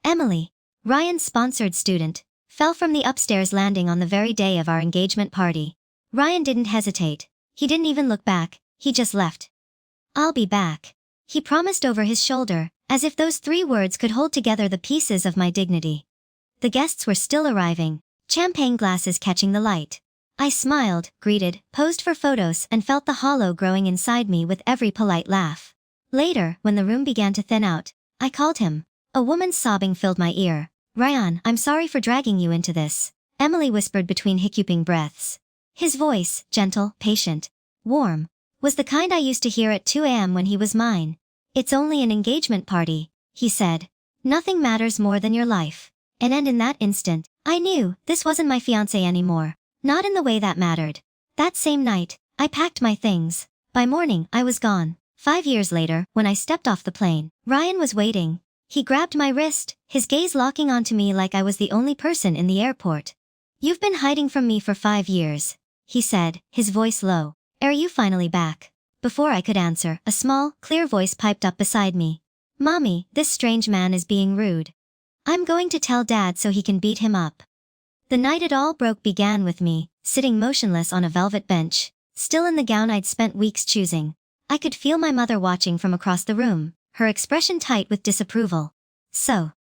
Emily, Ryan's sponsored student, fell from the upstairs landing on the very day of our engagement party. Ryan didn't hesitate. He didn't even look back, he just left. "I'll be back," he promised over his shoulder, as if those 3 words could hold together the pieces of my dignity. The guests were still arriving, champagne glasses catching the light. I smiled, greeted, posed for photos, and felt the hollow growing inside me with every polite laugh. Later, when the room began to thin out, I called him. A woman's sobbing filled my ear. "Ryan, I'm sorry for dragging you into this," Emily whispered between hiccuping breaths. His voice, gentle, patient, warm, was the kind I used to hear at 2 a.m. when he was mine. "It's only an engagement party," he said. "Nothing matters more than your life." And in that instant, I knew this wasn't my fiancé anymore. Not in the way that mattered. That same night, I packed my things. By morning, I was gone. 5 years later, when I stepped off the plane, Ryan was waiting. He grabbed my wrist, his gaze locking onto me like I was the only person in the airport. "You've been hiding from me for 5 years," he said, his voice low. "Are you finally back?" Before I could answer, a small, clear voice piped up beside me. "Mommy, this strange man is being rude. I'm going to tell Dad so he can beat him up." The night it all broke began with me, sitting motionless on a velvet bench, still in the gown I'd spent weeks choosing. I could feel my mother watching from across the room, her expression tight with disapproval. "So?"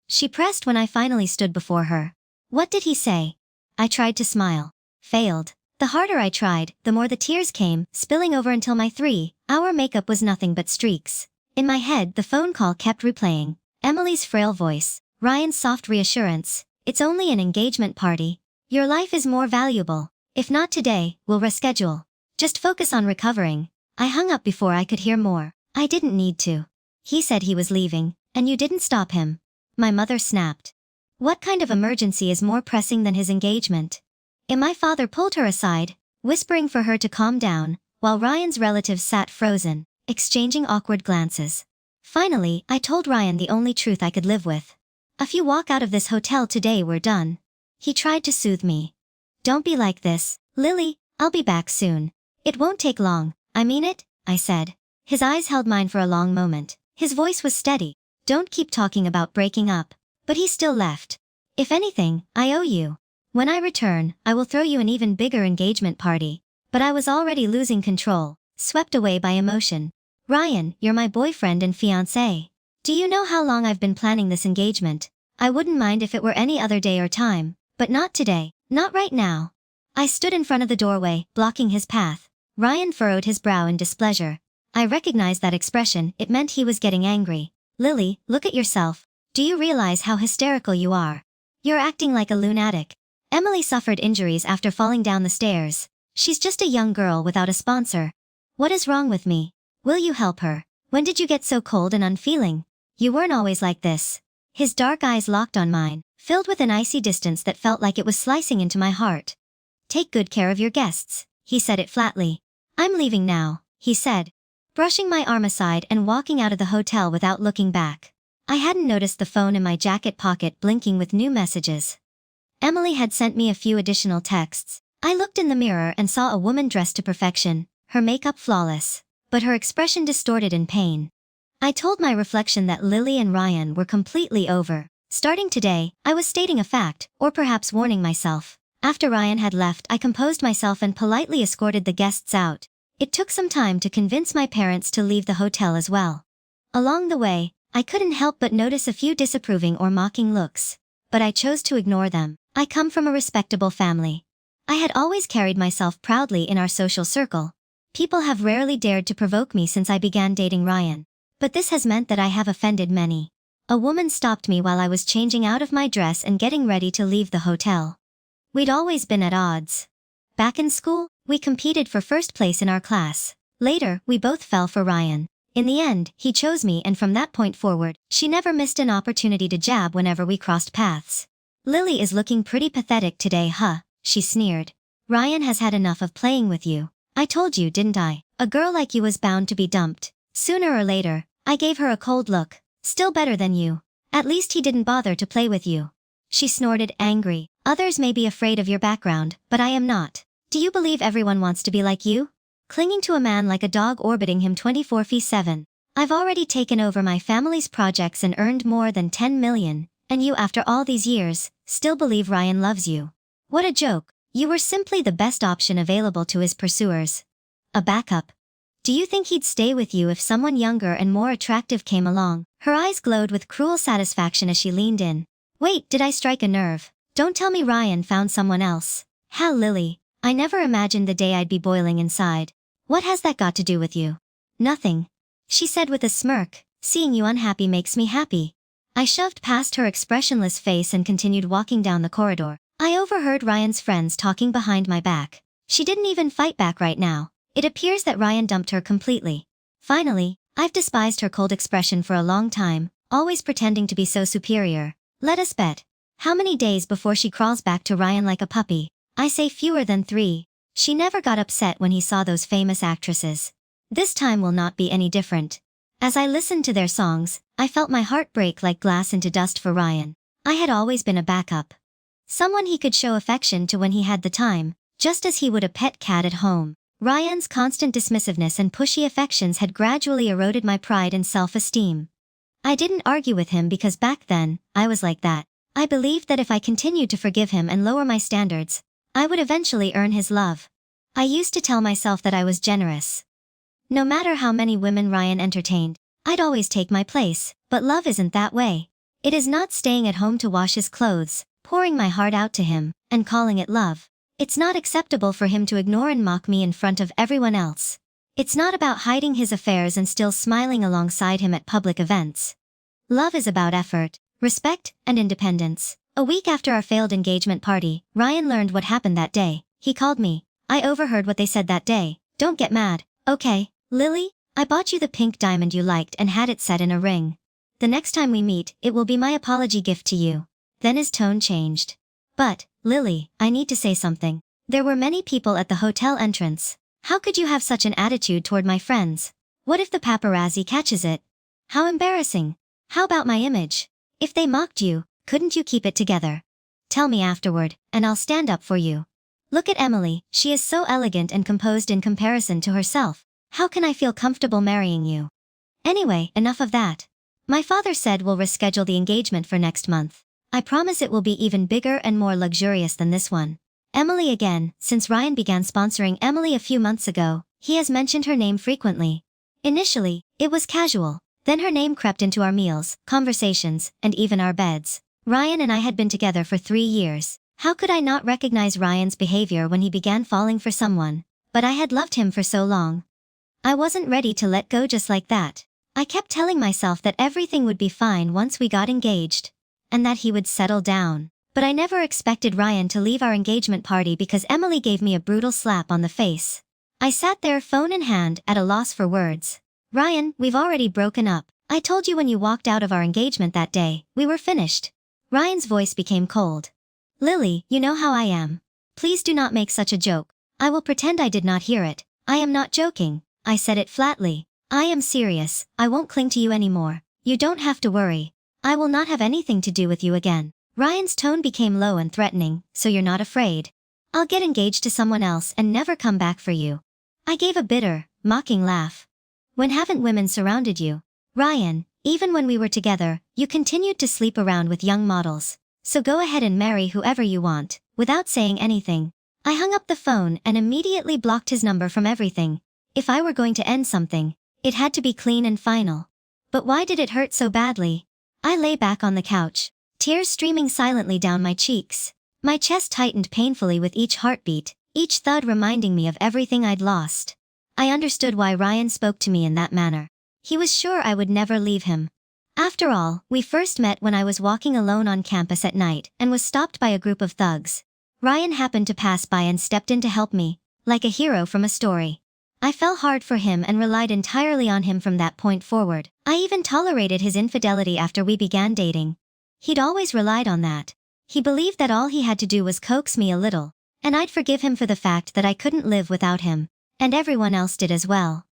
she pressed when I finally stood before her. "What did he say?" I tried to smile. Failed. The harder I tried, the more the tears came, spilling over until my 3-hour makeup was nothing but streaks. In my head, the phone call kept replaying. Emily's frail voice, Ryan's soft reassurance. "It's only an engagement party. Your life is more valuable. If not today, we'll reschedule. Just focus on recovering." I hung up before I could hear more. I didn't need to. "He said he was leaving, and you didn't stop him." My mother snapped. What kind of emergency is more pressing than his engagement? And my father pulled her aside, whispering for her to calm down, while Ryan's relatives sat frozen, exchanging awkward glances. Finally, I told Ryan the only truth I could live with. "If you walk out of this hotel today, we're done." He tried to soothe me. "Don't be like this, Lily, I'll be back soon. It won't take long, I mean it," I said. His eyes held mine for a long moment. His voice was steady. "Don't keep talking about breaking up." But he still left. "If anything, I owe you. When I return, I will throw you an even bigger engagement party." But I was already losing control, swept away by emotion. "Ryan, you're my boyfriend and fiancé. Do you know how long I've been planning this engagement? I wouldn't mind if it were any other day or time, but not today, not right now." I stood in front of the doorway, blocking his path. Ryan furrowed his brow in displeasure. I recognized that expression. It meant he was getting angry. "Lily, look at yourself. Do you realize how hysterical you are? You're acting like a lunatic." Emily suffered injuries after falling down the stairs. She's just a young girl without a sponsor. "What is wrong with me? Will you help her? When did you get so cold and unfeeling? You weren't always like this." His dark eyes locked on mine, filled with an icy distance that felt like it was slicing into my heart. "Take good care of your guests," he said it flatly. "I'm leaving now," he said, brushing my arm aside and walking out of the hotel without looking back. I hadn't noticed the phone in my jacket pocket blinking with new messages. Emily had sent me a few additional texts. I looked in the mirror and saw a woman dressed to perfection, her makeup flawless, but her expression distorted in pain. I told my reflection that Lily and Ryan were completely over. Starting today, I was stating a fact, or perhaps warning myself. After Ryan had left, I composed myself and politely escorted the guests out. It took some time to convince my parents to leave the hotel as well. Along the way, I couldn't help but notice a few disapproving or mocking looks. But I chose to ignore them. I come from a respectable family. I had always carried myself proudly in our social circle. People have rarely dared to provoke me since I began dating Ryan. But this has meant that I have offended many. A woman stopped me while I was changing out of my dress and getting ready to leave the hotel. We'd always been at odds. Back in school, we competed for first place in our class. Later, we both fell for Ryan. In the end, he chose me, and from that point forward, she never missed an opportunity to jab whenever we crossed paths. "Lily is looking pretty pathetic today, huh?" she sneered. "Ryan has had enough of playing with you. I told you, didn't I? A girl like you was bound to be dumped. Sooner or later." I gave her a cold look. "Still better than you. At least he didn't bother to play with you." She snorted, angry. "Others may be afraid of your background, but I am not. Do you believe everyone wants to be like you? Clinging to a man like a dog orbiting him 24/7. I've already taken over my family's projects and earned more than 10 million, And you, after all these years, still believe Ryan loves you. What a joke. You were simply the best option available to his pursuers. A backup. Do you think he'd stay with you if someone younger and more attractive came along? Her eyes glowed with cruel satisfaction as she leaned in. Wait, did I strike a nerve? Don't tell me Ryan found someone else. Hal, Lily, I never imagined the day I'd be boiling inside. What has that got to do with you? Nothing, she said with a smirk. Seeing you unhappy makes me happy. I shoved past her expressionless face and continued walking down the corridor. I overheard Ryan's friends talking behind my back. She didn't even fight back right now. It appears that Ryan dumped her completely. Finally, I've despised her cold expression for a long time, always pretending to be so superior. Let us bet. How many days before she crawls back to Ryan like a puppy? I say fewer than 3. She never got upset when he saw those famous actresses. This time will not be any different. As I listened to their songs, I felt my heart break like glass into dust for Ryan. I had always been a backup. Someone he could show affection to when he had the time, just as he would a pet cat at home. Ryan's constant dismissiveness and pushy affections had gradually eroded my pride and self-esteem. I didn't argue with him because back then, I was like that. I believed that if I continued to forgive him and lower my standards, I would eventually earn his love. I used to tell myself that I was generous. No matter how many women Ryan entertained, I'd always take my place, but love isn't that way. It is not staying at home to wash his clothes, pouring my heart out to him, and calling it love. It's not acceptable for him to ignore and mock me in front of everyone else. It's not about hiding his affairs and still smiling alongside him at public events. Love is about effort, respect, and independence. A week after our failed engagement party, Ryan learned what happened that day. He called me. I overheard what they said that day. Don't get mad, okay? Lily, I bought you the pink diamond you liked and had it set in a ring. The next time we meet, it will be my apology gift to you. Then his tone changed. But, Lily, I need to say something. There were many people at the hotel entrance. How could you have such an attitude toward my friends? What if the paparazzi catches it? How embarrassing. How about my image? If they mocked you, couldn't you keep it together? Tell me afterward, and I'll stand up for you. Look at Emily, she is so elegant and composed in comparison to herself. How can I feel comfortable marrying you? Anyway, enough of that. My father said we'll reschedule the engagement for next month. I promise it will be even bigger and more luxurious than this one. Emily again, since Ryan began sponsoring Emily a few months ago, he has mentioned her name frequently. Initially, it was casual. Then her name crept into our meals, conversations, and even our beds. Ryan and I had been together for 3 years. How could I not recognize Ryan's behavior when he began falling for someone? But I had loved him for so long. I wasn't ready to let go just like that. I kept telling myself that everything would be fine once we got engaged. And that he would settle down. But I never expected Ryan to leave our engagement party because Emily gave me a brutal slap on the face. I sat there, phone in hand, at a loss for words. Ryan, we've already broken up. I told you when you walked out of our engagement that day, we were finished. Ryan's voice became cold. Lily, you know how I am. Please do not make such a joke. I will pretend I did not hear it. I am not joking. I said it flatly. I am serious. I won't cling to you anymore. You don't have to worry. I will not have anything to do with you again. Ryan's tone became low and threatening. So you're not afraid? I'll get engaged to someone else and never come back for you. I gave a bitter, mocking laugh. When haven't women surrounded you? Ryan, even when we were together, you continued to sleep around with young models. So go ahead and marry whoever you want, without saying anything. I hung up the phone and immediately blocked his number from everything. If I were going to end something, it had to be clean and final. But why did it hurt so badly? I lay back on the couch, tears streaming silently down my cheeks. My chest tightened painfully with each heartbeat, each thud reminding me of everything I'd lost. I understood why Ryan spoke to me in that manner. He was sure I would never leave him. After all, we first met when I was walking alone on campus at night and was stopped by a group of thugs. Ryan happened to pass by and stepped in to help me, like a hero from a story. I fell hard for him and relied entirely on him from that point forward. I even tolerated his infidelity after we began dating. He'd always relied on that. He believed that all he had to do was coax me a little, and I'd forgive him for the fact that I couldn't live without him. And everyone else did as well.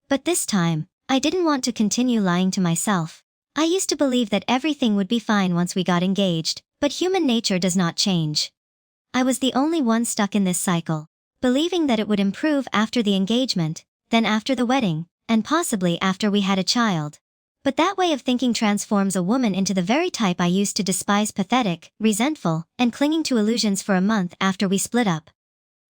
But this time, I didn't want to continue lying to myself. I used to believe that everything would be fine once we got engaged, but human nature does not change. I was the only one stuck in this cycle, believing that it would improve after the engagement, then after the wedding, and possibly after we had a child. But that way of thinking transforms a woman into the very type I used to despise: pathetic, resentful, and clinging to illusions. For a month after we split up,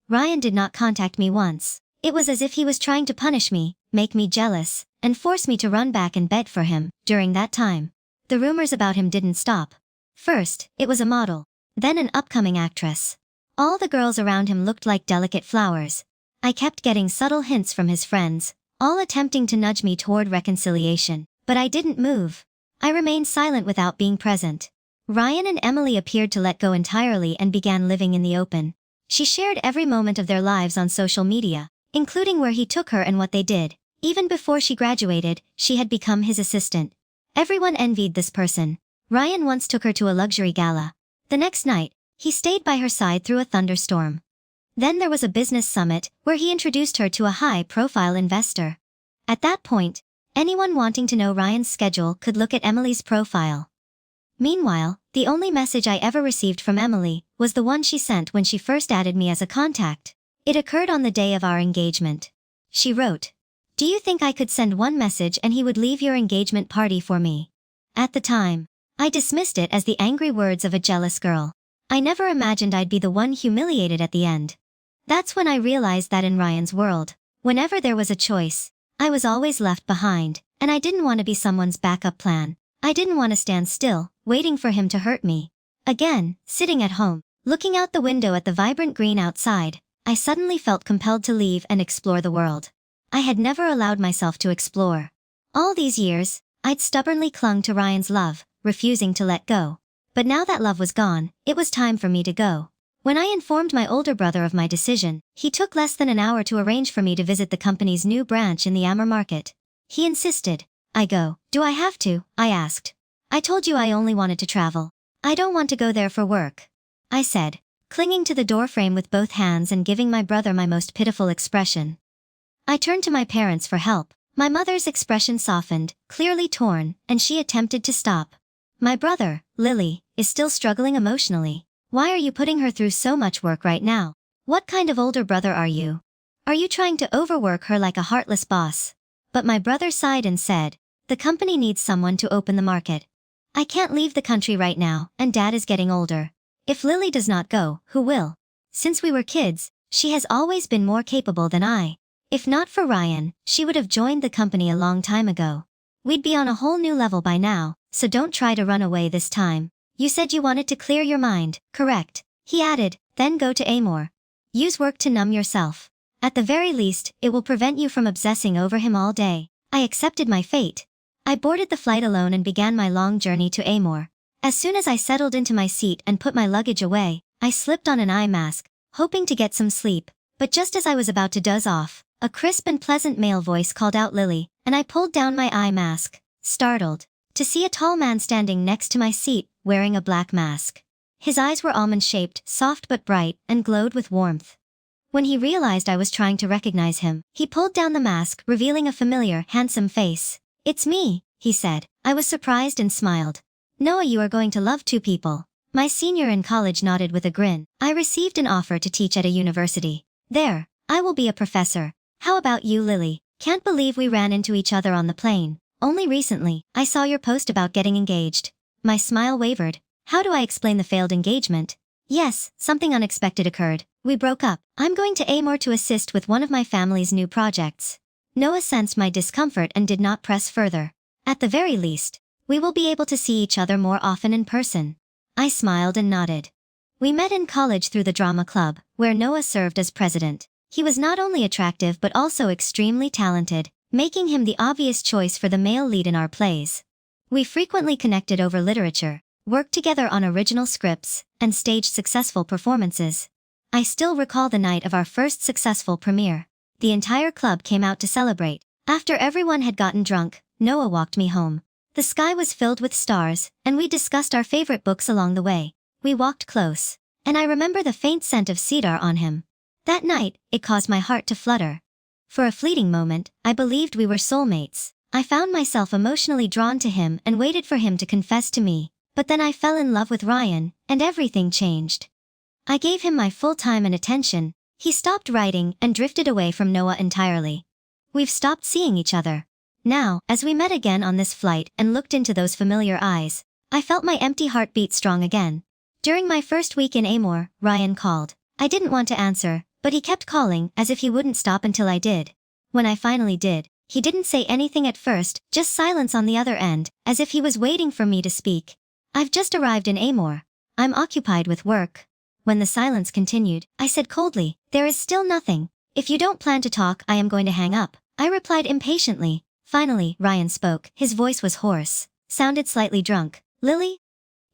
Ryan did not contact me once. It was as if he was trying to punish me, make me jealous, and force me to run back and beg for him. During that time, the rumors about him didn't stop. First, it was a model, then an upcoming actress. All the girls around him looked like delicate flowers. I kept getting subtle hints from his friends, all attempting to nudge me toward reconciliation. But I didn't move. I remained silent without being present. Ryan and Emily appeared to let go entirely and began living in the open. She shared every moment of their lives on social media, including where he took her and what they did. Even before she graduated, she had become his assistant. Everyone envied this person. Ryan once took her to a luxury gala. The next night, he stayed by her side through a thunderstorm. Then there was a business summit, where he introduced her to a high-profile investor. At that point, anyone wanting to know Ryan's schedule could look at Emily's profile. Meanwhile, the only message I ever received from Emily was the one she sent when she first added me as a contact. It occurred on the day of our engagement. She wrote, "Do you think I could send one message and he would leave your engagement party for me?" At the time, I dismissed it as the angry words of a jealous girl. I never imagined I'd be the one humiliated at the end. That's when I realized that in Ryan's world, whenever there was a choice, I was always left behind, and I didn't want to be someone's backup plan. I didn't want to stand still, waiting for him to hurt me. Again, sitting at home, looking out the window at the vibrant green outside, I suddenly felt compelled to leave and explore the world. I had never allowed myself to explore. All these years, I'd stubbornly clung to Ryan's love, refusing to let go. But now that love was gone, it was time for me to go. When I informed my older brother of my decision, he took less than an hour to arrange for me to visit the company's new branch in the Amber Market. He insisted. I go. "Do I have to?" I asked. "I told you I only wanted to travel. I don't want to go there for work," I said, clinging to the doorframe with both hands and giving my brother my most pitiful expression. I turned to my parents for help. My mother's expression softened, clearly torn, and she attempted to stop. My brother, Lily, is still struggling emotionally. Why are you putting her through so much work right now? What kind of older brother are you? Are you trying to overwork her like a heartless boss? But my brother sighed and said, "The company needs someone to open the market. I can't leave the country right now, and Dad is getting older. If Lily does not go, who will? Since we were kids, she has always been more capable than I. If not for Ryan, she would have joined the company a long time ago. We'd be on a whole new level by now, so don't try to run away this time. You said you wanted to clear your mind, correct?" He added, "Then go to Amor. Use work to numb yourself. At the very least, it will prevent you from obsessing over him all day." I accepted my fate. I boarded the flight alone and began my long journey to Amor. As soon as I settled into my seat and put my luggage away, I slipped on an eye mask, hoping to get some sleep. But just as I was about to doze off, a crisp and pleasant male voice called out Lily, and I pulled down my eye mask, startled to see a tall man standing next to my seat, wearing a black mask. His eyes were almond-shaped, soft but bright, and glowed with warmth. When he realized I was trying to recognize him, he pulled down the mask, revealing a familiar, handsome face. "It's me," he said. I was surprised and smiled. "Noah, you are going to love two people." My senior in college nodded with a grin. "I received an offer to teach at a university. There, I will be a professor. How about you, Lily? Can't believe we ran into each other on the plane. Only recently, I saw your post about getting engaged." My smile wavered. How do I explain the failed engagement? Yes, something unexpected occurred. We broke up. I'm going to Amor to assist with one of my family's new projects. Noah sensed my discomfort and did not press further. At the very least, we will be able to see each other more often in person. I smiled and nodded. We met in college through the drama club, where Noah served as president. He was not only attractive but also extremely talented, making him the obvious choice for the male lead in our plays. We frequently connected over literature, worked together on original scripts, and staged successful performances. I still recall the night of our first successful premiere. The entire club came out to celebrate. After everyone had gotten drunk, Noah walked me home. The sky was filled with stars, and we discussed our favorite books along the way. We walked close, and I remember the faint scent of cedar on him. That night, it caused my heart to flutter. For a fleeting moment, I believed we were soulmates. I found myself emotionally drawn to him and waited for him to confess to me. But then I fell in love with Ryan, and everything changed. I gave him my full time and attention. He stopped writing and drifted away from Noah entirely. We've stopped seeing each other. Now, as we met again on this flight and looked into those familiar eyes, I felt my empty heart beat strong again. During my first week in Amor, Ryan called. I didn't want to answer, but he kept calling as if he wouldn't stop until I did. When I finally did, he didn't say anything at first, just silence on the other end, as if he was waiting for me to speak. I've just arrived in Amor. I'm occupied with work. When the silence continued, I said coldly, there is still nothing. If you don't plan to talk, I am going to hang up. I replied impatiently. Finally, Ryan spoke. His voice was hoarse, sounded slightly drunk. Lily?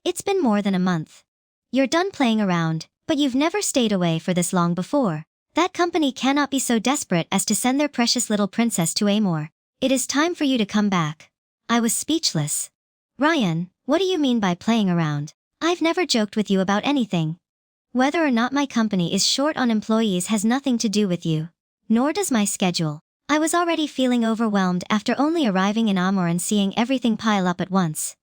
It's been more than a month. You're done playing around, but you've never stayed away for this long before. That company cannot be so desperate as to send their precious little princess to Amor. It is time for you to come back. I was speechless. Ryan, what do you mean by playing around? I've never joked with you about anything. Whether or not my company is short on employees has nothing to do with you. Nor does my schedule. I was already feeling overwhelmed after only arriving in Amor and seeing everything pile up at once.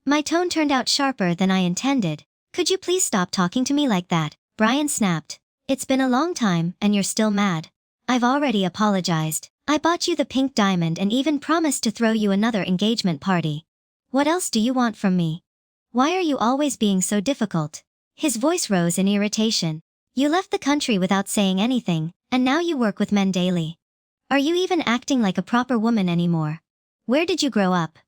My tone turned out sharper than I intended. Could you please stop talking to me like that? Brian snapped. It's been a long time, and you're still mad. I've already apologized. I bought you the pink diamond and even promised to throw you another engagement party. What else do you want from me? Why are you always being so difficult? His voice rose in irritation. You left the country without saying anything, and now you work with men daily. Are you even acting like a proper woman anymore? Where did you grow up?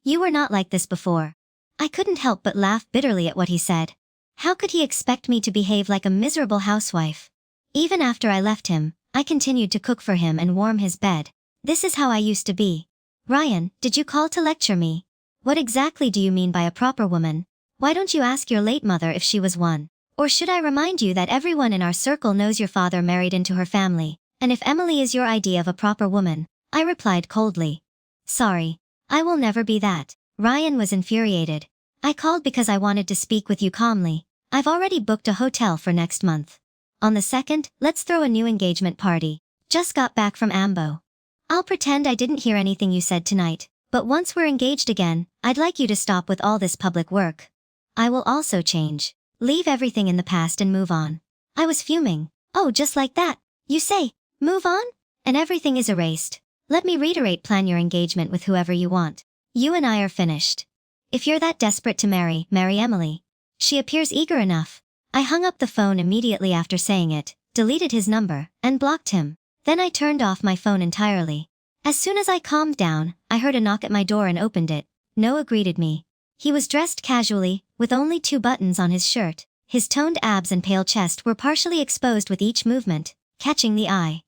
You were not like this before. I couldn't help but laugh bitterly at what he said. How could he expect me to behave like a miserable housewife? Even after I left him, I continued to cook for him and warm his bed. This is how I used to be. Ryan, did you call to lecture me? What exactly do you mean by a proper woman? Why don't you ask your late mother if she was one? Or should I remind you that everyone in our circle knows your father married into her family? And if Emily is your idea of a proper woman? I replied coldly. Sorry. I will never be that. Ryan was infuriated. I called because I wanted to speak with you calmly. I've already booked a hotel for next month. On the 2nd, let's throw a new engagement party. Just got back from Ambo. I'll pretend I didn't hear anything you said tonight, but once we're engaged again, I'd like you to stop with all this public work. I will also change. Leave everything in the past and move on. I was fuming. Oh, just like that? You say, move on? And everything is erased. Let me reiterate, plan your engagement with whoever you want. You and I are finished. If you're that desperate to marry Emily. She appears eager enough. I hung up the phone immediately after saying it, deleted his number, and blocked him. Then I turned off my phone entirely. As soon as I calmed down, I heard a knock at my door and opened it. Noah greeted me. He was dressed casually, with only 2 buttons on his shirt. His toned abs and pale chest were partially exposed with each movement, catching the eye.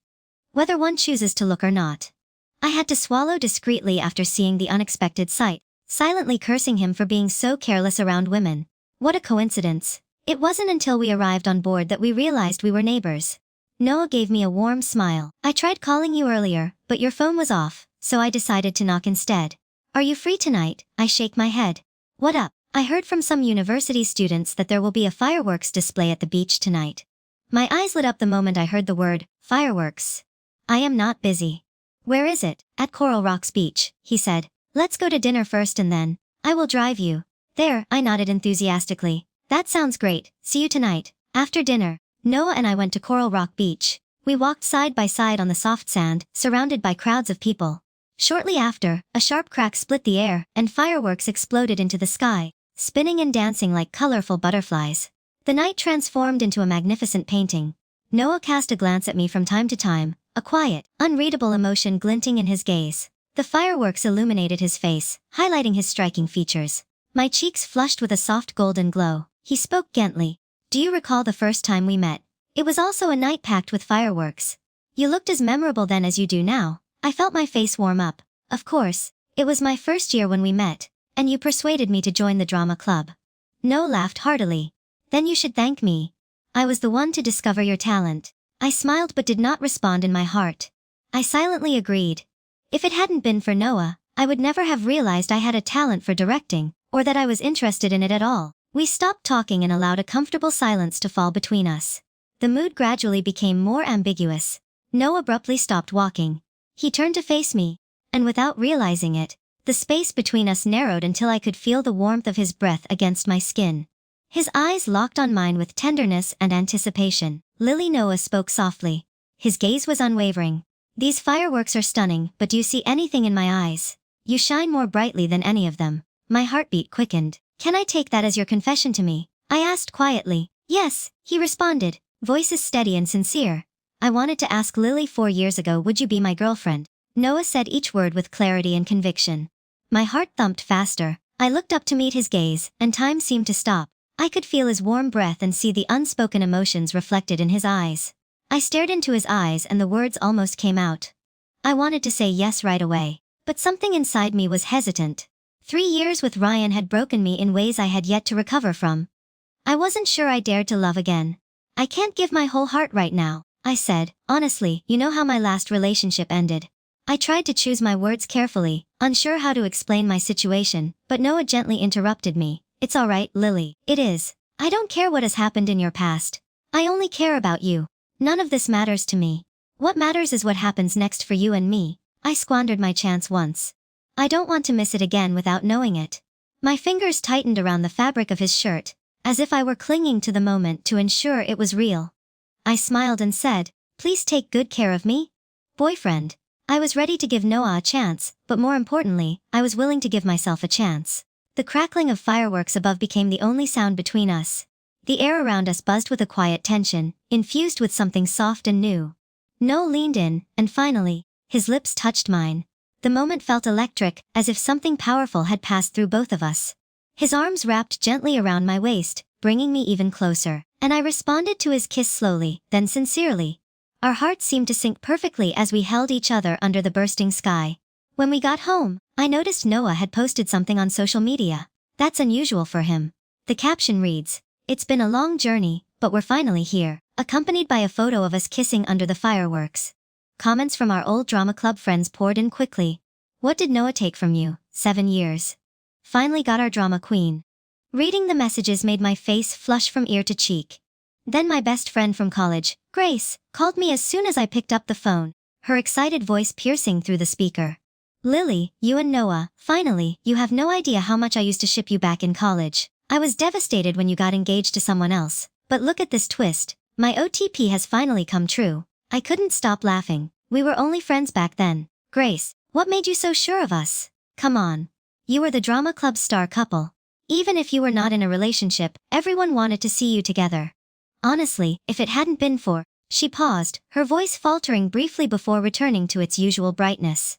Whether one chooses to look or not. I had to swallow discreetly after seeing the unexpected sight, silently cursing him for being so careless around women. What a coincidence. It wasn't until we arrived on board that we realized we were neighbors. Noah gave me a warm smile. I tried calling you earlier, but your phone was off, so I decided to knock instead. Are you free tonight? I shake my head. What up? I heard from some university students that there will be a fireworks display at the beach tonight. My eyes lit up the moment I heard the word, fireworks. I am not busy. Where is it? At Coral Rocks Beach, he said. Let's go to dinner first and then I will drive you. There, I nodded enthusiastically. That sounds great. See you tonight. After dinner, Noah and I went to Coral Rock Beach. We walked side by side on the soft sand, surrounded by crowds of people. Shortly after, a sharp crack split the air, and fireworks exploded into the sky, spinning and dancing like colorful butterflies. The night transformed into a magnificent painting. Noah cast a glance at me from time to time, a quiet, unreadable emotion glinting in his gaze. The fireworks illuminated his face, highlighting his striking features. My cheeks flushed with a soft golden glow. He spoke gently. Do you recall the first time we met? It was also a night packed with fireworks. You looked as memorable then as you do now. I felt my face warm up. Of course, it was my first year when we met, and you persuaded me to join the drama club. Noah laughed heartily. Then you should thank me. I was the one to discover your talent. I smiled but did not respond in my heart. I silently agreed. If it hadn't been for Noah, I would never have realized I had a talent for directing, or that I was interested in it at all. We stopped talking and allowed a comfortable silence to fall between us. The mood gradually became more ambiguous. Noah abruptly stopped walking. He turned to face me, and without realizing it, the space between us narrowed until I could feel the warmth of his breath against my skin. His eyes locked on mine with tenderness and anticipation. Lily, Noah spoke softly. His gaze was unwavering. These fireworks are stunning, but do you see anything in my eyes? You shine more brightly than any of them. My heartbeat quickened. Can I take that as your confession to me? I asked quietly. Yes, he responded, voices steady and sincere. I wanted to ask Lily 4 years ago, would you be my girlfriend? Noah said each word with clarity and conviction. My heart thumped faster. I looked up to meet his gaze, and time seemed to stop. I could feel his warm breath and see the unspoken emotions reflected in his eyes. I stared into his eyes and the words almost came out. I wanted to say yes right away, but something inside me was hesitant. 3 years with Ryan had broken me in ways I had yet to recover from. I wasn't sure I dared to love again. I can't give my whole heart right now, I said. Honestly, you know how my last relationship ended. I tried to choose my words carefully, unsure how to explain my situation, but Noah gently interrupted me. It's alright, Lily. It is. I don't care what has happened in your past. I only care about you. None of this matters to me. What matters is what happens next for you and me. I squandered my chance once. I don't want to miss it again without knowing it. My fingers tightened around the fabric of his shirt, as if I were clinging to the moment to ensure it was real. I smiled and said, please take good care of me, boyfriend. I was ready to give Noah a chance, but more importantly, I was willing to give myself a chance. The crackling of fireworks above became the only sound between us. The air around us buzzed with a quiet tension, infused with something soft and new. Noah leaned in, and finally, his lips touched mine. The moment felt electric, as if something powerful had passed through both of us. His arms wrapped gently around my waist, bringing me even closer, and I responded to his kiss slowly, then sincerely. Our hearts seemed to sync perfectly as we held each other under the bursting sky. When we got home, I noticed Noah had posted something on social media. That's unusual for him. The caption reads, "It's been a long journey, but we're finally here," accompanied by a photo of us kissing under the fireworks. Comments from our old drama club friends poured in quickly. What did Noah take from you? 7 years. Finally got our drama queen. Reading the messages made my face flush from ear to cheek. Then my best friend from college, Grace, called me as soon as I picked up the phone, her excited voice piercing through the speaker. Lily, you and Noah, finally, you have no idea how much I used to ship you back in college. I was devastated when you got engaged to someone else, but look at this twist. My OTP has finally come true. I couldn't stop laughing. We were only friends back then. Grace, what made you so sure of us? Come on. You were the drama club star couple. Even if you were not in a relationship, everyone wanted to see you together. Honestly, if it hadn't been for... She paused, her voice faltering briefly before returning to its usual brightness.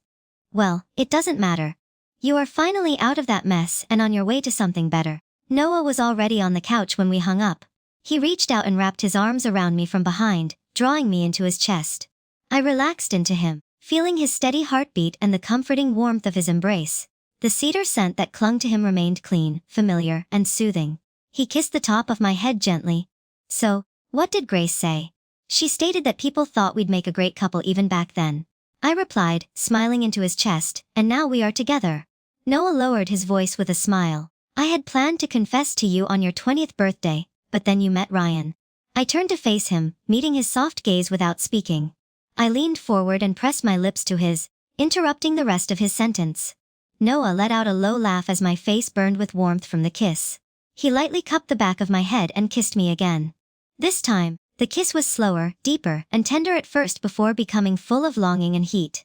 Well, it doesn't matter. You are finally out of that mess and on your way to something better. Noah was already on the couch when we hung up. He reached out and wrapped his arms around me from behind, drawing me into his chest. I relaxed into him, feeling his steady heartbeat and the comforting warmth of his embrace. The cedar scent that clung to him remained clean, familiar, and soothing. He kissed the top of my head gently. So, what did Grace say? She stated that people thought we'd make a great couple even back then. I replied, smiling into his chest, and now we are together. Noah lowered his voice with a smile. I had planned to confess to you on your 20th birthday, but then you met Ryan. I turned to face him, meeting his soft gaze without speaking. I leaned forward and pressed my lips to his, interrupting the rest of his sentence. Noah let out a low laugh as my face burned with warmth from the kiss. He lightly cupped the back of my head and kissed me again. This time, the kiss was slower, deeper, and tender at first before becoming full of longing and heat.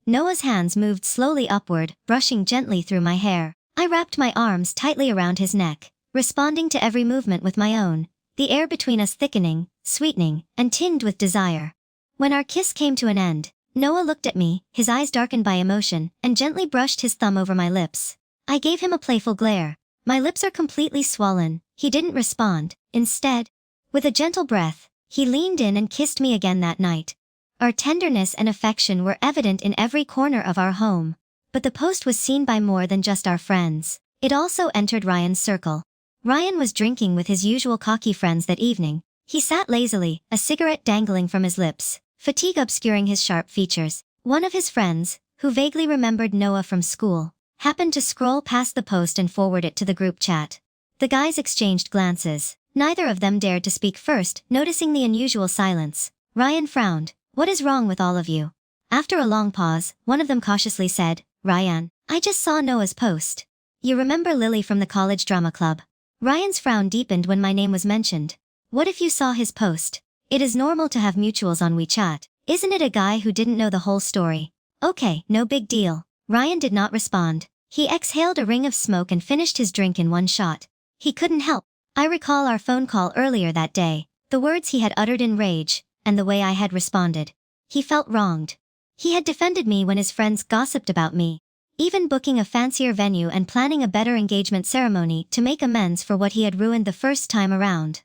Noah's hands moved slowly upward, brushing gently through my hair. I wrapped my arms tightly around his neck, responding to every movement with my own, the air between us thickening, sweetening, and tinged with desire. When our kiss came to an end, Noah looked at me, his eyes darkened by emotion, and gently brushed his thumb over my lips. I gave him a playful glare. My lips are completely swollen. He didn't respond. Instead, with a gentle breath, he leaned in and kissed me again that night. Our tenderness and affection were evident in every corner of our home. But the post was seen by more than just our friends. It also entered Ryan's circle. Ryan was drinking with his usual cocky friends that evening. He sat lazily, a cigarette dangling from his lips, fatigue obscuring his sharp features. One of his friends, who vaguely remembered Noah from school, happened to scroll past the post and forward it to the group chat. The guys exchanged glances. Neither of them dared to speak first, noticing the unusual silence. Ryan frowned. What is wrong with all of you? After a long pause, one of them cautiously said, Ryan, I just saw Noah's post. You remember Lily from the college drama club? Ryan's frown deepened when my name was mentioned. What if you saw his post? It is normal to have mutuals on WeChat. Isn't it a guy who didn't know the whole story? Okay, no big deal. Ryan did not respond. He exhaled a ring of smoke and finished his drink in one shot. He couldn't help. I recall our phone call earlier that day, the words he had uttered in rage, and the way I had responded. He felt wronged. He had defended me when his friends gossiped about me, even booking a fancier venue and planning a better engagement ceremony to make amends for what he had ruined the first time around.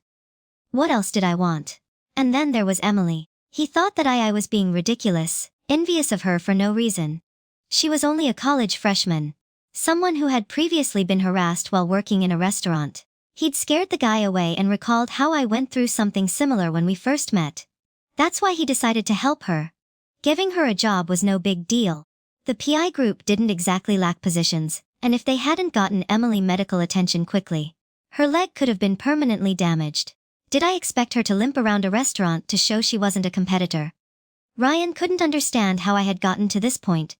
What else did I want? And then there was Emily. He thought that I was being ridiculous, envious of her for no reason. She was only a college freshman. Someone who had previously been harassed while working in a restaurant. He'd scared the guy away and recalled how I went through something similar when we first met. That's why he decided to help her. Giving her a job was no big deal. The PI group didn't exactly lack positions, and if they hadn't gotten Emily medical attention quickly, her leg could have been permanently damaged. Did I expect her to limp around a restaurant to show she wasn't a competitor? Ryan couldn't understand how I had gotten to this point.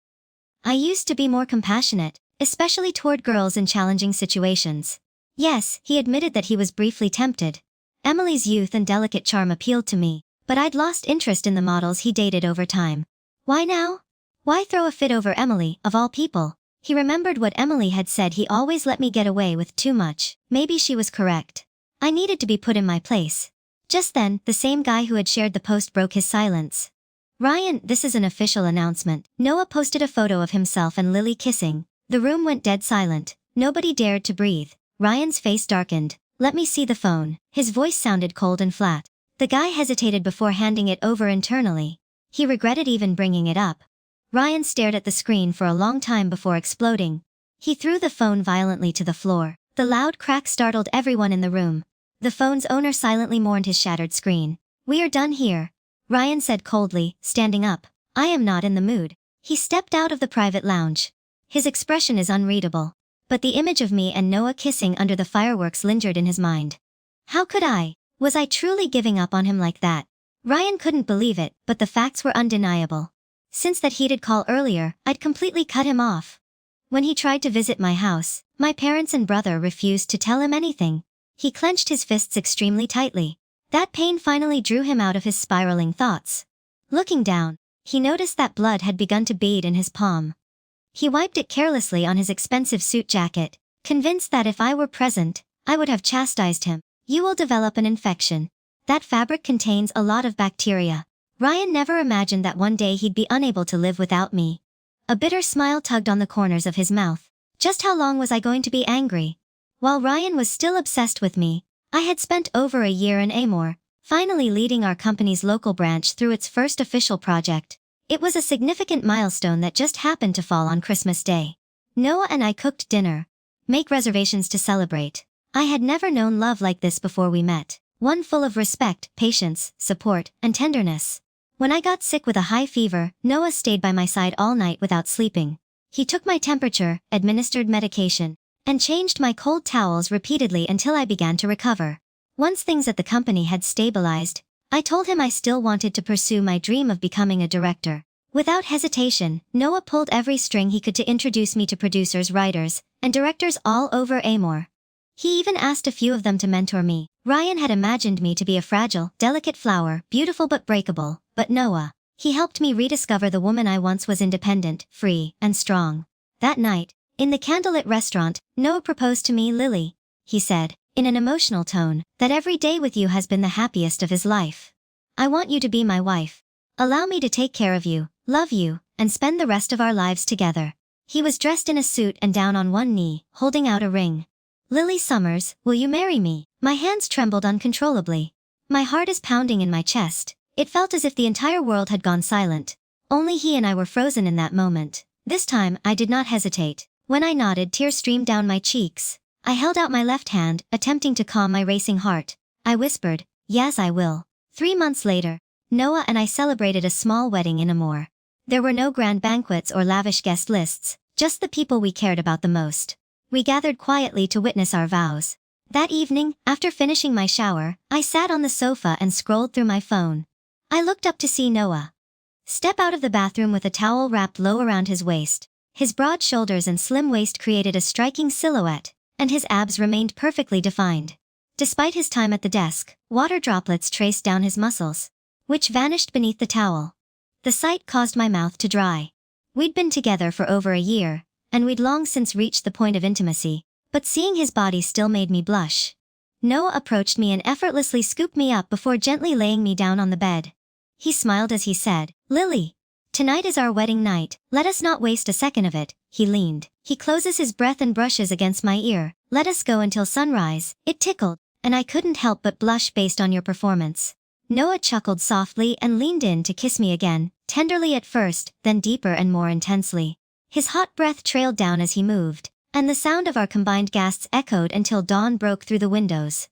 I used to be more compassionate, especially toward girls in challenging situations. Yes, he admitted that he was briefly tempted. Emily's youth and delicate charm appealed to me, but I'd lost interest in the models he dated over time. Why now? Why throw a fit over Emily, of all people? He remembered what Emily had said. He always let me get away with too much. Maybe she was correct. I needed to be put in my place. Just then, the same guy who had shared the post broke his silence. Ryan, this is an official announcement. Noah posted a photo of himself and Lily kissing. The room went dead silent. Nobody dared to breathe. Ryan's face darkened. Let me see the phone. His voice sounded cold and flat. The guy hesitated before handing it over internally. He regretted even bringing it up. Ryan stared at the screen for a long time before exploding. He threw the phone violently to the floor. The loud crack startled everyone in the room. The phone's owner silently mourned his shattered screen. We are done here, Ryan said coldly, standing up. I am not in the mood. He stepped out of the private lounge. His expression is unreadable. But the image of me and Noah kissing under the fireworks lingered in his mind. How could I? Was I truly giving up on him like that? Ryan couldn't believe it, but the facts were undeniable. Since that heated call earlier, I'd completely cut him off. When he tried to visit my house, my parents and brother refused to tell him anything. He clenched his fists extremely tightly. That pain finally drew him out of his spiraling thoughts. Looking down, he noticed that blood had begun to bead in his palm. He wiped it carelessly on his expensive suit jacket, convinced that if I were present, I would have chastised him. You will develop an infection. That fabric contains a lot of bacteria. Ryan never imagined that one day he'd be unable to live without me. A bitter smile tugged on the corners of his mouth. Just how long was I going to be angry? While Ryan was still obsessed with me, I had spent over a year in Amor, finally leading our company's local branch through its first official project. It was a significant milestone that just happened to fall on Christmas Day. Noah and I cooked dinner, make reservations to celebrate. I had never known love like this before we met, one full of respect, patience, support, and tenderness. When I got sick with a high fever, Noah stayed by my side all night without sleeping. He took my temperature, administered medication, and changed my cold towels repeatedly until I began to recover. Once things at the company had stabilized, I told him I still wanted to pursue my dream of becoming a director. Without hesitation, Noah pulled every string he could to introduce me to producers, writers, and directors all over Amor. He even asked a few of them to mentor me. Ryan had imagined me to be a fragile, delicate flower, beautiful but breakable, but Noah, he helped me rediscover the woman I once was, independent, free, and strong. That night, in the candlelit restaurant, Noah proposed to me. Lily, he said, in an emotional tone, that every day with you has been the happiest of his life. I want you to be my wife. Allow me to take care of you, love you, and spend the rest of our lives together. He was dressed in a suit and down on one knee, holding out a ring. Lily Summers, will you marry me? My hands trembled uncontrollably. My heart is pounding in my chest. It felt as if the entire world had gone silent. Only he and I were frozen in that moment. This time, I did not hesitate. When I nodded, tears streamed down my cheeks. I held out my left hand, attempting to calm my racing heart. I whispered, yes, I will. 3 months later, Noah and I celebrated a small wedding in Amor. There were no grand banquets or lavish guest lists, just the people we cared about the most. We gathered quietly to witness our vows. That evening, after finishing my shower, I sat on the sofa and scrolled through my phone. I looked up to see Noah step out of the bathroom with a towel wrapped low around his waist. His broad shoulders and slim waist created a striking silhouette, and his abs remained perfectly defined. Despite his time at the desk, water droplets traced down his muscles, which vanished beneath the towel. The sight caused my mouth to dry. We'd been together for over a year, and we'd long since reached the point of intimacy, but seeing his body still made me blush. Noah approached me and effortlessly scooped me up before gently laying me down on the bed. He smiled as he said, "Lily, tonight is our wedding night, let us not waste a second of it." He leaned. He closes his breath and brushes against my ear. "Let us go until sunrise." It tickled, and I couldn't help but blush based on your performance. Noah chuckled softly and leaned in to kiss me again, tenderly at first, then deeper and more intensely. His hot breath trailed down as he moved, and the sound of our combined gasps echoed until dawn broke through the windows.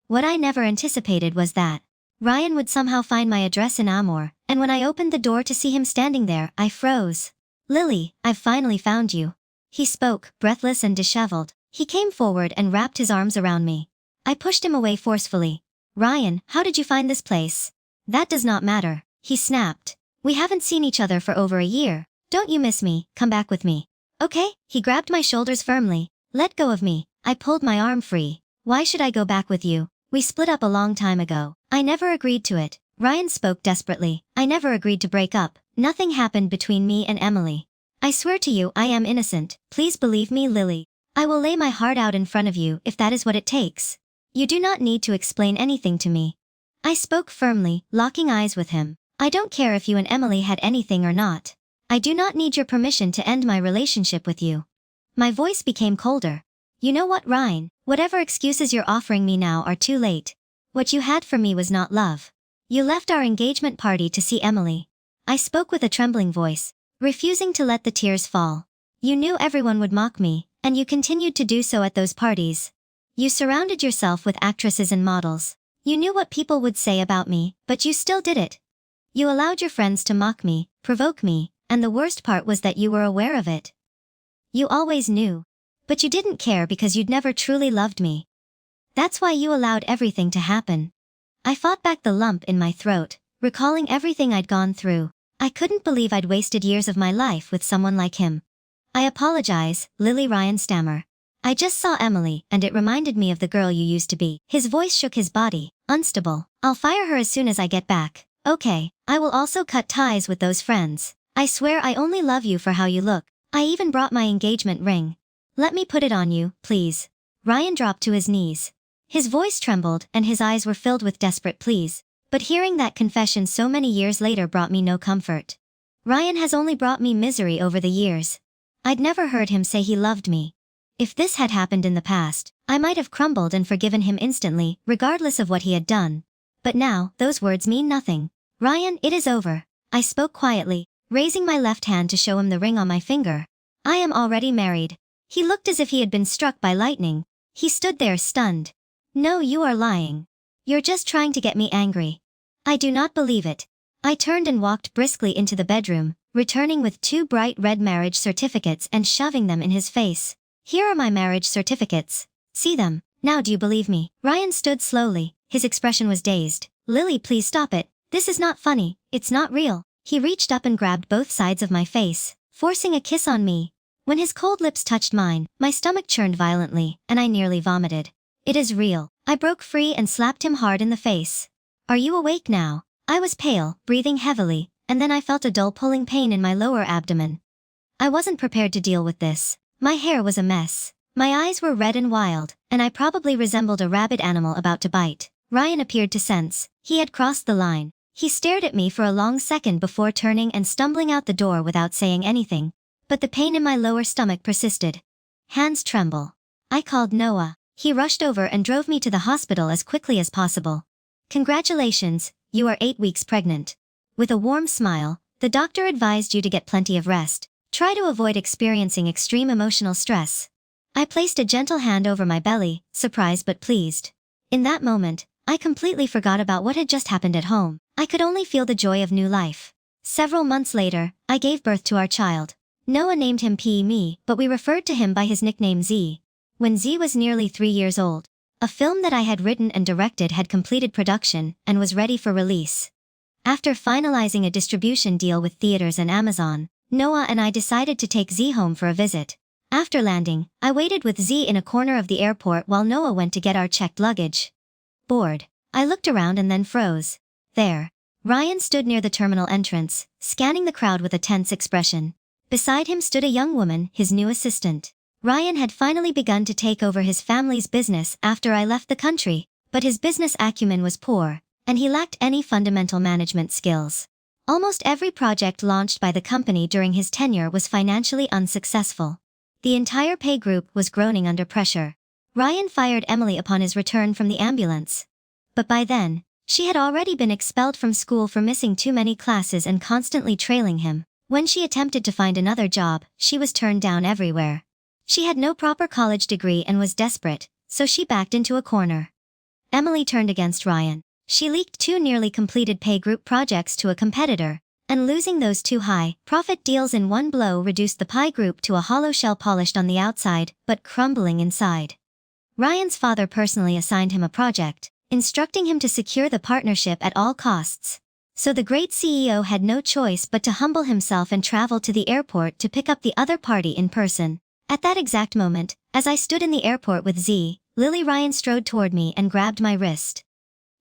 What I never anticipated was that Ryan would somehow find my address in Amor, and when I opened the door to see him standing there, I froze. "Lily, I've finally found you." He spoke, breathless and disheveled. He came forward and wrapped his arms around me. I pushed him away forcefully. "Ryan, how did you find this place?" "That does not matter," he snapped. "We haven't seen each other for over a year. Don't you miss me? Come back with me." "Okay." He grabbed my shoulders firmly. "Let go of me." I pulled my arm free. "Why should I go back with you? We split up a long time ago." "I never agreed to it." Ryan spoke desperately. "I never agreed to break up. Nothing happened between me and Emily. I swear to you I am innocent. Please believe me, Lily. I will lay my heart out in front of you if that is what it takes. You do not need to explain anything to me." I spoke firmly, locking eyes with him. "I don't care if you and Emily had anything or not. I do not need your permission to end my relationship with you." My voice became colder. "You know what, Ryan? Whatever excuses you're offering me now are too late. What you had for me was not love. You left our engagement party to see Emily." I spoke with a trembling voice, refusing to let the tears fall. "You knew everyone would mock me, and you continued to do so at those parties. You surrounded yourself with actresses and models. You knew what people would say about me, but you still did it. You allowed your friends to mock me, provoke me, and the worst part was that you were aware of it. You always knew. But you didn't care because you'd never truly loved me. That's why you allowed everything to happen." I fought back the lump in my throat, recalling everything I'd gone through. I couldn't believe I'd wasted years of my life with someone like him. "I apologize," Lily, Ryan stammered. "I just saw Emily and it reminded me of the girl you used to be." His voice shook his body, unstable. "I'll fire her as soon as I get back." "Okay, I will also cut ties with those friends. I swear I only love you for how you look. I even brought my engagement ring. Let me put it on you, please." Ryan dropped to his knees. His voice trembled and his eyes were filled with desperate pleas. But hearing that confession so many years later brought me no comfort. Ryan has only brought me misery over the years. I'd never heard him say he loved me. If this had happened in the past, I might have crumbled and forgiven him instantly, regardless of what he had done. But now, those words mean nothing. "Ryan, it is over." I spoke quietly, raising my left hand to show him the ring on my finger. "I am already married." He looked as if he had been struck by lightning. He stood there stunned. "No, you are lying. You're just trying to get me angry." "I do not believe it." I turned and walked briskly into the bedroom, returning with 2 bright red marriage certificates and shoving them in his face. "Here are my marriage certificates. See them. Now do you believe me?" Ryan stood slowly, his expression was dazed. "Lily, please stop it. This is not funny, it's not real." He reached up and grabbed both sides of my face, forcing a kiss on me. When his cold lips touched mine, my stomach churned violently, and I nearly vomited. "It is real." I broke free and slapped him hard in the face. "Are you awake now?" I was pale, breathing heavily, and then I felt a dull pulling pain in my lower abdomen. I wasn't prepared to deal with this. My hair was a mess. My eyes were red and wild, and I probably resembled a rabid animal about to bite. Ryan appeared to sense. He had crossed the line. He stared at me for a long second before turning and stumbling out the door without saying anything. But the pain in my lower stomach persisted. Hands tremble. I called Noah. He rushed over and drove me to the hospital as quickly as possible. "Congratulations, you are 8 weeks pregnant." With a warm smile, the doctor advised you to get plenty of rest. Try to avoid experiencing extreme emotional stress. I placed a gentle hand over my belly, surprised but pleased. In that moment, I completely forgot about what had just happened at home. I could only feel the joy of new life. Several months later, I gave birth to our child. Noah named him Me, but we referred to him by his nickname Z. When Z was nearly 3 years old, a film that I had written and directed had completed production and was ready for release. After finalizing a distribution deal with theaters and Amazon, Noah and I decided to take Z home for a visit. After landing, I waited with Z in a corner of the airport while Noah went to get our checked luggage. Bored, I looked around and then froze. There. Ryan stood near the terminal entrance, scanning the crowd with a tense expression. Beside him stood a young woman, his new assistant. Ryan had finally begun to take over his family's business after I left the country, but his business acumen was poor, and he lacked any fundamental management skills. Almost every project launched by the company during his tenure was financially unsuccessful. The entire pay group was groaning under pressure. Ryan fired Emily upon his return from the ambulance. But by then, she had already been expelled from school for missing too many classes and constantly trailing him. When she attempted to find another job, she was turned down everywhere. She had no proper college degree and was desperate, so she backed into a corner. Emily turned against Ryan. She leaked 2 nearly completed pay group projects to a competitor, and losing those 2 high-profit deals in one blow reduced the pie group to a hollow shell polished on the outside, but crumbling inside. Ryan's father personally assigned him a project, instructing him to secure the partnership at all costs. So the great CEO had no choice but to humble himself and travel to the airport to pick up the other party in person. At that exact moment, as I stood in the airport with Lily, Ryan strode toward me and grabbed my wrist.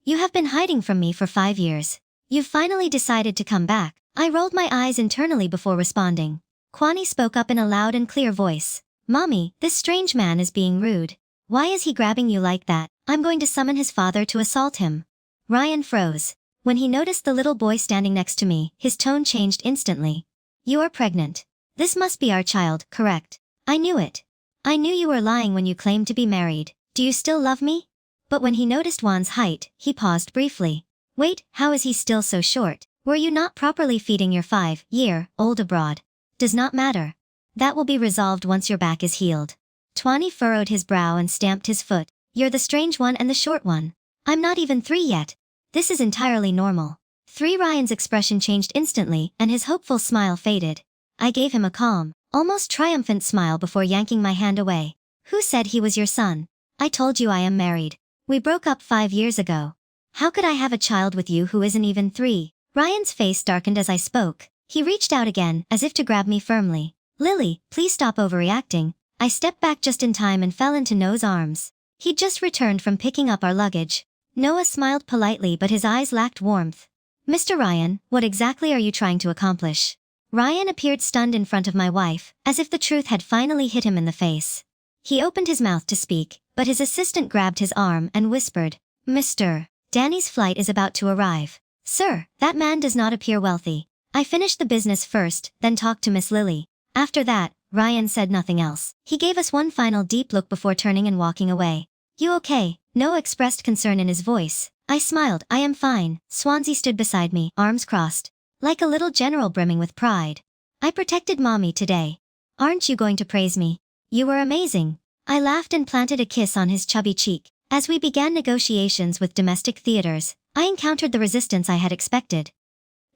"You have been hiding from me for 5 years. You've finally decided to come back." I rolled my eyes internally before responding. Kwani spoke up in a loud and clear voice. "Mommy, this strange man is being rude. Why is he grabbing you like that? I'm going to summon his father to assault him." Ryan froze. When he noticed the little boy standing next to me, his tone changed instantly. "You are pregnant. This must be our child, correct?" "I knew it. I knew you were lying when you claimed to be married. Do you still love me?" But when he noticed Juan's height, he paused briefly. "Wait, how is he still so short? Were you not properly feeding your 5-year-old abroad?" "Does not matter. That will be resolved once your back is healed." Twani furrowed his brow and stamped his foot. "You're the strange one and the short one. I'm not even 3 yet. This is entirely normal." 3 Ryan's expression changed instantly and his hopeful smile faded. I gave him a calm, almost triumphant smile before yanking my hand away. "Who said he was your son? I told you I am married. We broke up 5 years ago. How could I have a child with you who isn't even 3? Ryan's face darkened as I spoke. He reached out again, as if to grab me firmly. "Lily, please stop overreacting." I stepped back just in time and fell into Noah's arms. He'd just returned from picking up our luggage. Noah smiled politely but his eyes lacked warmth. "Mr. Ryan, what exactly are you trying to accomplish?" Ryan appeared stunned in front of my wife, as if the truth had finally hit him in the face. He opened his mouth to speak, but his assistant grabbed his arm and whispered, "Mr. Danny's flight is about to arrive. Sir, that man does not appear wealthy. I finished the business first, then talked to Miss Lily." After that, Ryan said nothing else. He gave us one final deep look before turning and walking away. "You okay?" Noah expressed concern in his voice. I smiled. "I am fine." Swansea stood beside me, arms crossed, like a little general brimming with pride. "I protected Mommy today. Aren't you going to praise me? You were amazing." I laughed and planted a kiss on his chubby cheek. As we began negotiations with domestic theaters, I encountered the resistance I had expected.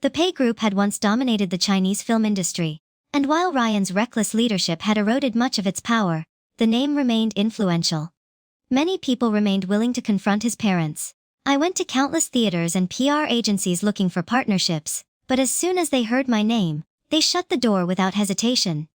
The pay group had once dominated the Chinese film industry, and while Ryan's reckless leadership had eroded much of its power, the name remained influential. Many people remained willing to confront his parents. I went to countless theaters and PR agencies looking for partnerships, but as soon as they heard my name, they shut the door without hesitation.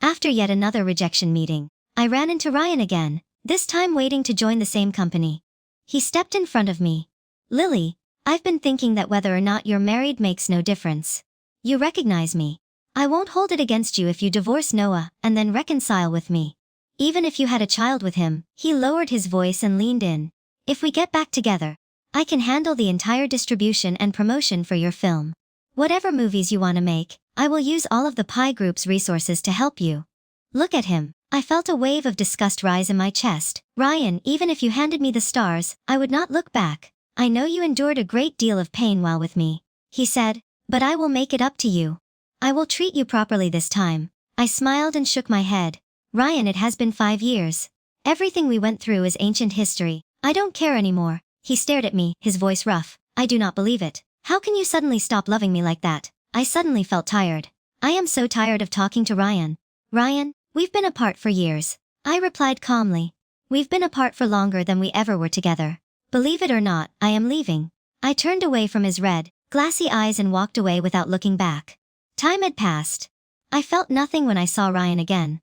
After yet another rejection meeting, I ran into Ryan again, this time waiting to join the same company. He stepped in front of me. "Lily, I've been thinking that whether or not you're married makes no difference. You recognize me. I won't hold it against you if you divorce Noah and then reconcile with me. Even if you had a child with him." He lowered his voice and leaned in. "If we get back together, I can handle the entire distribution and promotion for your film. Whatever movies you want to make, I will use all of the Pie Group's resources to help you." Look at him. I felt a wave of disgust rise in my chest. "Ryan, even if you handed me the stars, I would not look back. I know you endured a great deal of pain while with me," he said, "but I will make it up to you. I will treat you properly this time." I smiled and shook my head. "Ryan, it has been 5 years. Everything we went through is ancient history. I don't care anymore." He stared at me, his voice rough. "I do not believe it. How can you suddenly stop loving me like that?" I suddenly felt tired. I am so tired of talking to Ryan. "Ryan, we've been apart for years." I replied calmly. "We've been apart for longer than we ever were together. Believe it or not, I am leaving." I turned away from his red, glassy eyes and walked away without looking back. Time had passed. I felt nothing when I saw Ryan again.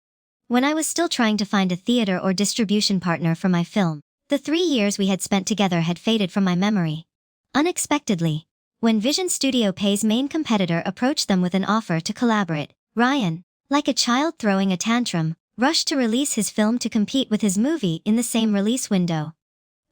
When I was still trying to find a theater or distribution partner for my film, the 3 years we had spent together had faded from my memory. Unexpectedly, When Vision Studio Pay's main competitor approached them with an offer to collaborate, Ryan, like a child throwing a tantrum, rushed to release his film to compete with his movie in the same release window.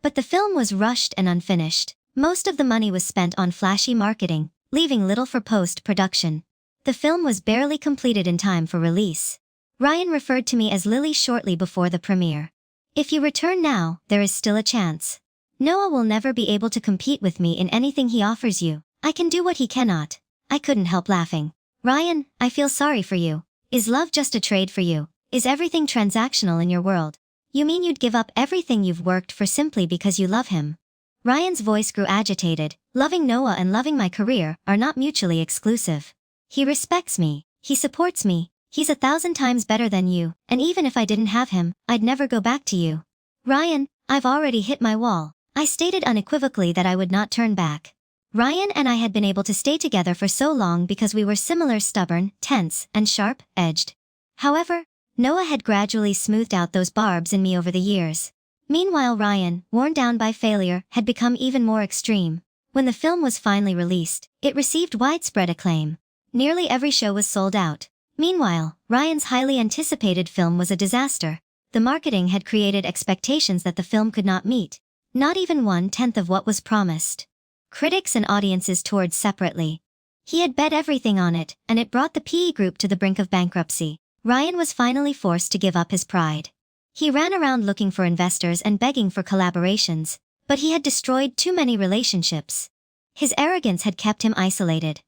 But the film was rushed and unfinished. Most of the money was spent on flashy marketing, leaving little for post-production. The film was barely completed in time for release. Ryan referred to me as Lily shortly before the premiere. If you return now, there is still a chance. Noah will never be able to compete with me in anything he offers you. I can do what he cannot. I couldn't help laughing. Ryan, I feel sorry for you. Is love just a trade for you? Is everything transactional in your world? You mean you'd give up everything you've worked for simply because you love him? Ryan's voice grew agitated. Loving Noah and loving my career are not mutually exclusive. He respects me. He supports me. He's 1,000 times better than you, and even if I didn't have him, I'd never go back to you. Ryan, I've already hit my wall. I stated unequivocally that I would not turn back. Ryan and I had been able to stay together for so long because we were similar, stubborn, tense, and sharp-edged. However, Noah had gradually smoothed out those barbs in me over the years. Meanwhile, Ryan, worn down by failure, had become even more extreme. When the film was finally released, it received widespread acclaim. Nearly every show was sold out. Meanwhile, Ryan's highly anticipated film was a disaster. The marketing had created expectations that the film could not meet. Not even 1/10 of what was promised. Critics and audiences toured separately. He had bet everything on it, and it brought the PE group to the brink of bankruptcy. Ryan was finally forced to give up his pride. He ran around looking for investors and begging for collaborations, but he had destroyed too many relationships. His arrogance had kept him isolated.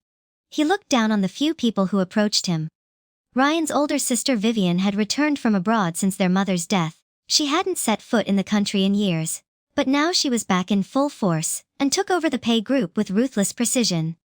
He looked down on the few people who approached him. Ryan's older sister Vivian had returned from abroad since their mother's death. She hadn't set foot in the country in years, but now she was back in full force, and took over the Pay group with ruthless precision.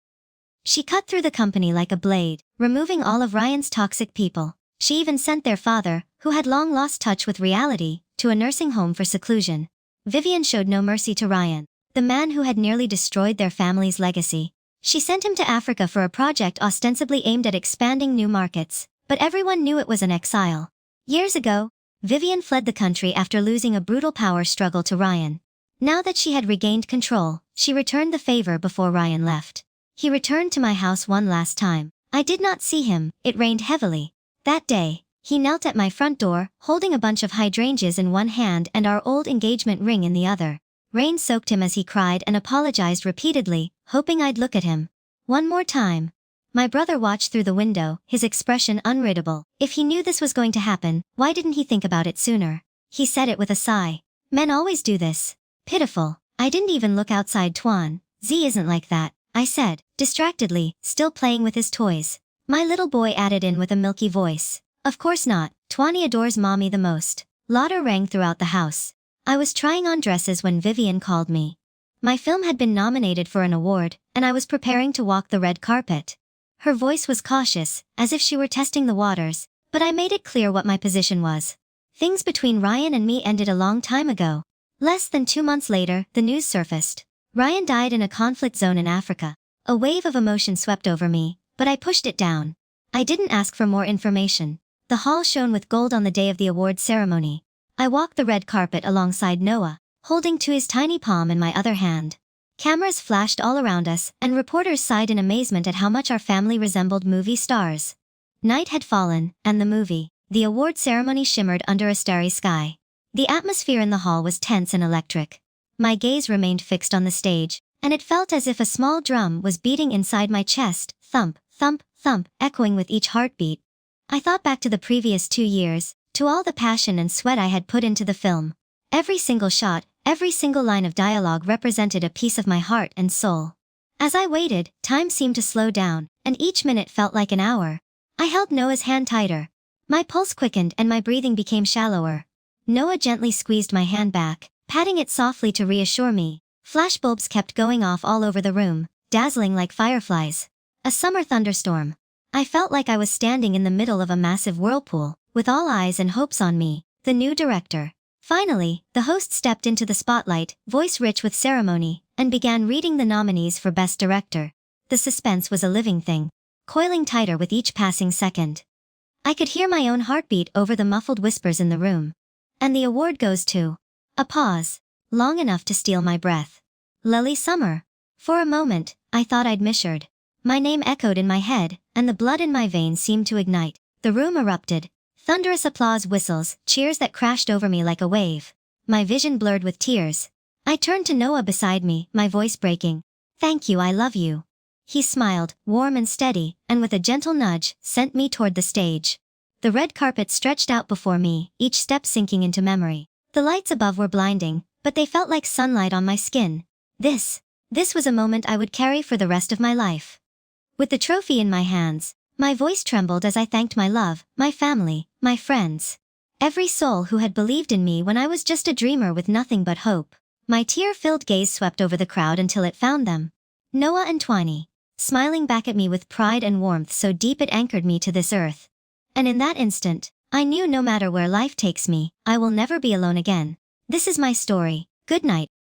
She cut through the company like a blade, removing all of Ryan's toxic people. She even sent their father, who had long lost touch with reality, to a nursing home for seclusion. Vivian showed no mercy to Ryan, the man who had nearly destroyed their family's legacy. She sent him to Africa for a project ostensibly aimed at expanding new markets, but everyone knew it was an exile. Years ago, Vivian fled the country after losing a brutal power struggle to Ryan. Now that she had regained control, she returned the favor before Ryan left. He returned to my house one last time. I did not see him. It rained heavily. That day, he knelt at my front door, holding a bunch of hydrangeas in one hand and our old engagement ring in the other. Rain soaked him as he cried and apologized repeatedly, hoping I'd look at him. One more time. My brother watched through the window, his expression unreadable. If he knew this was going to happen, why didn't he think about it sooner? He said it with a sigh. Men always do this. Pitiful. I didn't even look outside, Tuan. Z isn't like that, I said, distractedly, still playing with his toys. My little boy added in with a milky voice. Of course not. Twani adores mommy the most. Laughter rang throughout the house. I was trying on dresses when Vivian called me. My film had been nominated for an award, and I was preparing to walk the red carpet. Her voice was cautious, as if she were testing the waters, but I made it clear what my position was. Things between Ryan and me ended a long time ago. Less than 2 months later, the news surfaced. Ryan died in a conflict zone in Africa. A wave of emotion swept over me, but I pushed it down. I didn't ask for more information. The hall shone with gold on the day of the award ceremony. I walked the red carpet alongside Noah, holding to his tiny palm in my other hand. Cameras flashed all around us, and reporters sighed in amazement at how much our family resembled movie stars. Night had fallen, and the award ceremony shimmered under a starry sky. The atmosphere in the hall was tense and electric. My gaze remained fixed on the stage, and it felt as if a small drum was beating inside my chest, thump, thump, thump, echoing with each heartbeat. I thought back to the previous 2 years, to all the passion and sweat I had put into the film. Every single shot, every single line of dialogue represented a piece of my heart and soul. As I waited, time seemed to slow down, and each minute felt like an hour. I held Noah's hand tighter. My pulse quickened and my breathing became shallower. Noah gently squeezed my hand back, patting it softly to reassure me. Flashbulbs kept going off all over the room, dazzling like fireflies. A summer thunderstorm. I felt like I was standing in the middle of a massive whirlpool, with all eyes and hopes on me, the new director. Finally, the host stepped into the spotlight, voice rich with ceremony, and began reading the nominees for Best Director. The suspense was a living thing, coiling tighter with each passing second. I could hear my own heartbeat over the muffled whispers in the room. And the award goes to... A pause. Long enough to steal my breath. Lily Summer. For a moment, I thought I'd misheard. My name echoed in my head, and the blood in my veins seemed to ignite. The room erupted. Thunderous applause, whistles, cheers that crashed over me like a wave. My vision blurred with tears. I turned to Noah beside me, my voice breaking. "Thank you, I love you." He smiled, warm and steady, and with a gentle nudge, sent me toward the stage. The red carpet stretched out before me, each step sinking into memory. The lights above were blinding, but they felt like sunlight on my skin. This was a moment I would carry for the rest of my life. With the trophy in my hands, my voice trembled as I thanked my love, my family, my friends. Every soul who had believed in me when I was just a dreamer with nothing but hope. My tear-filled gaze swept over the crowd until it found them. Noah and Twiny, smiling back at me with pride and warmth so deep it anchored me to this earth. And in that instant, I knew no matter where life takes me, I will never be alone again. This is my story. Good night.